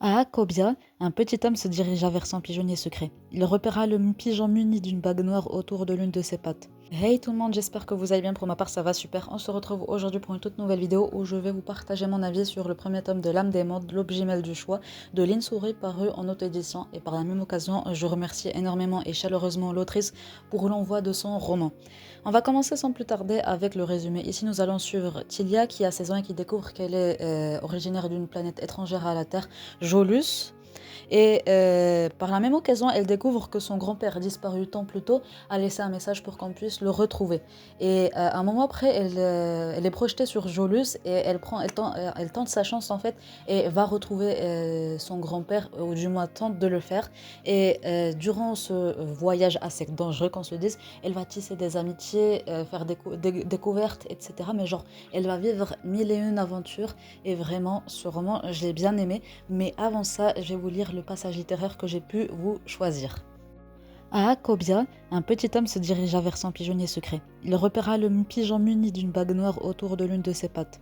À Akobia, un petit homme se dirigea vers son pigeonnier secret. Il repéra le pigeon muni d'une bague noire autour de l'une de ses pattes. Hey tout le monde, j'espère que vous allez bien. Pour ma part, ça va super. On se retrouve aujourd'hui pour une toute nouvelle vidéo où je vais vous partager mon avis sur le premier tome de L'âme des mondes, l'objet mail du choix de Lynn Souris, paru en auto-édition. Et par la même occasion, je remercie énormément et chaleureusement l'autrice pour l'envoi de son roman. On va commencer sans plus tarder avec le résumé. Ici, nous allons suivre Tilia qui a 16 ans et qui découvre qu'elle est originaire d'une planète étrangère à la Terre, Jolus. Et par la même occasion, elle découvre que son grand-père, disparu tant plus tôt, a laissé un message pour qu'on puisse le retrouver. Et un moment après, elle est projetée sur Jolus et elle tente sa chance en fait et va retrouver son grand-père, ou du moins tente de le faire. Et durant ce voyage assez dangereux, qu'on se dise, elle va tisser des amitiés, faire des découvertes, etc. Mais genre, elle va vivre mille et une aventures. Et vraiment, ce roman, je l'ai bien aimé. Mais avant ça, je vais vous lire le passage littéraire que j'ai pu vous choisir. À Akobia, un petit homme se dirigea vers son pigeonnier secret. Il repéra le pigeon muni d'une bague noire autour de l'une de ses pattes.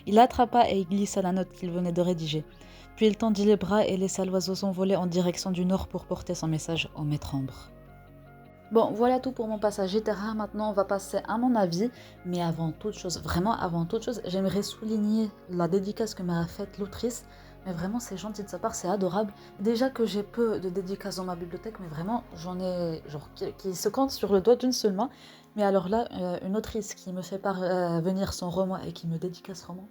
Il l'attrapa et y glissa la note qu'il venait de rédiger. Puis il tendit les bras et laissa l'oiseau s'envoler en direction du nord pour porter son message au maître Ambre. Bon, voilà tout pour mon passage littéraire. Maintenant, on va passer à mon avis. Mais avant toute chose, vraiment avant toute chose, j'aimerais souligner la dédicace que m'a faite l'autrice. Mais vraiment, c'est gentil de sa part, c'est adorable. Déjà que j'ai peu de dédicaces dans ma bibliothèque, mais vraiment, j'en ai genre qui se comptent sur le doigt d'une seule main. Mais alors là, une autrice qui me fait parvenir son roman et qui me dédicace ce roman,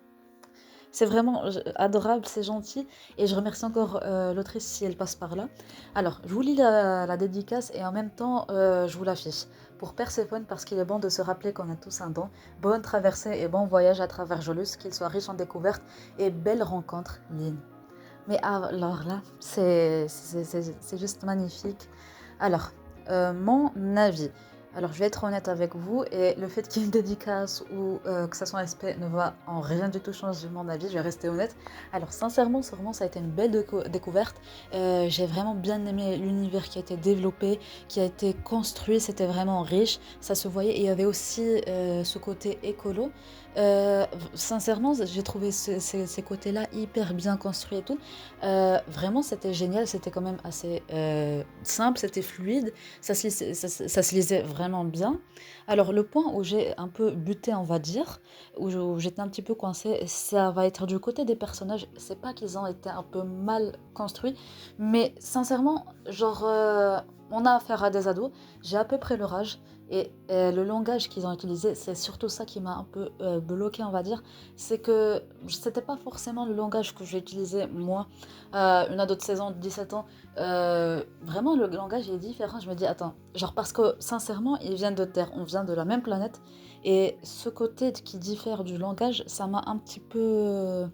c'est vraiment adorable, c'est gentil. Et je remercie encore l'autrice si elle passe par là. Alors, je vous lis la dédicace et en même temps, je vous l'affiche. Pour Perséphone, parce qu'il est bon de se rappeler qu'on a tous un don. Bonne traversée et bon voyage à travers Jolus, qu'il soit riche en découvertes et belle rencontre, Lynn. Mais alors là, c'est juste magnifique. Alors, mon avis. Alors, je vais être honnête avec vous, et le fait qu'il y ait une dédicace ou que ça soit un SP ne va en rien du tout changer mon avis, je vais rester honnête. Alors, sincèrement, ce roman, ça a été une belle découverte. J'ai vraiment bien aimé l'univers qui a été développé, qui a été construit, c'était vraiment riche, ça se voyait, et il y avait aussi ce côté écolo. Sincèrement, j'ai trouvé ces côtés-là hyper bien construits et tout. Vraiment, c'était génial, c'était quand même assez simple, c'était fluide, ça se lisait vraiment bien. Alors, le point où j'ai un peu buté, on va dire, où j'étais un petit peu coincée, ça va être du côté des personnages. C'est pas qu'ils ont été un peu mal construits, mais sincèrement, genre, on a affaire à des ados, j'ai à peu près leur âge. Et le langage qu'ils ont utilisé, c'est surtout ça qui m'a un peu bloqué, on va dire. C'est que c'était pas forcément le langage que j'ai utilisé moi, une ado de 16 ans, de 17 ans. Vraiment, le langage est différent. Je me dis, attends, genre parce que sincèrement, ils viennent de Terre, on vient de la même planète. Et ce côté qui diffère du langage, ça m'a un petit peu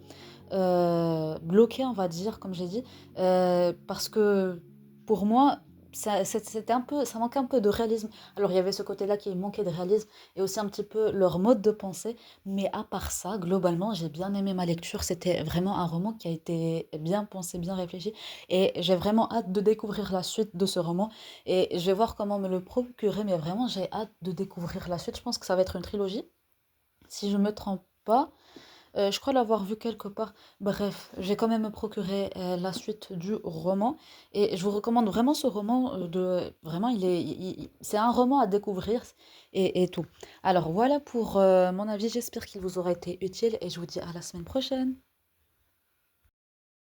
bloqué, on va dire, comme j'ai dit. Parce que pour moi, c'était un peu, ça manquait un peu de réalisme. Alors il y avait ce côté-là qui manquait de réalisme et aussi un petit peu leur mode de pensée. Mais à part ça, globalement, j'ai bien aimé ma lecture. C'était vraiment un roman qui a été bien pensé, bien réfléchi. Et j'ai vraiment hâte de découvrir la suite de ce roman. Et je vais voir comment me le procurer. Mais vraiment, j'ai hâte de découvrir la suite. Je pense que ça va être une trilogie, si je me trompe pas. Je crois l'avoir vu quelque part. Bref, j'ai quand même me procuré la suite du roman et je vous recommande vraiment ce roman. Vraiment, c'est un roman à découvrir et tout. Alors voilà pour mon avis. J'espère qu'il vous aura été utile et je vous dis à la semaine prochaine.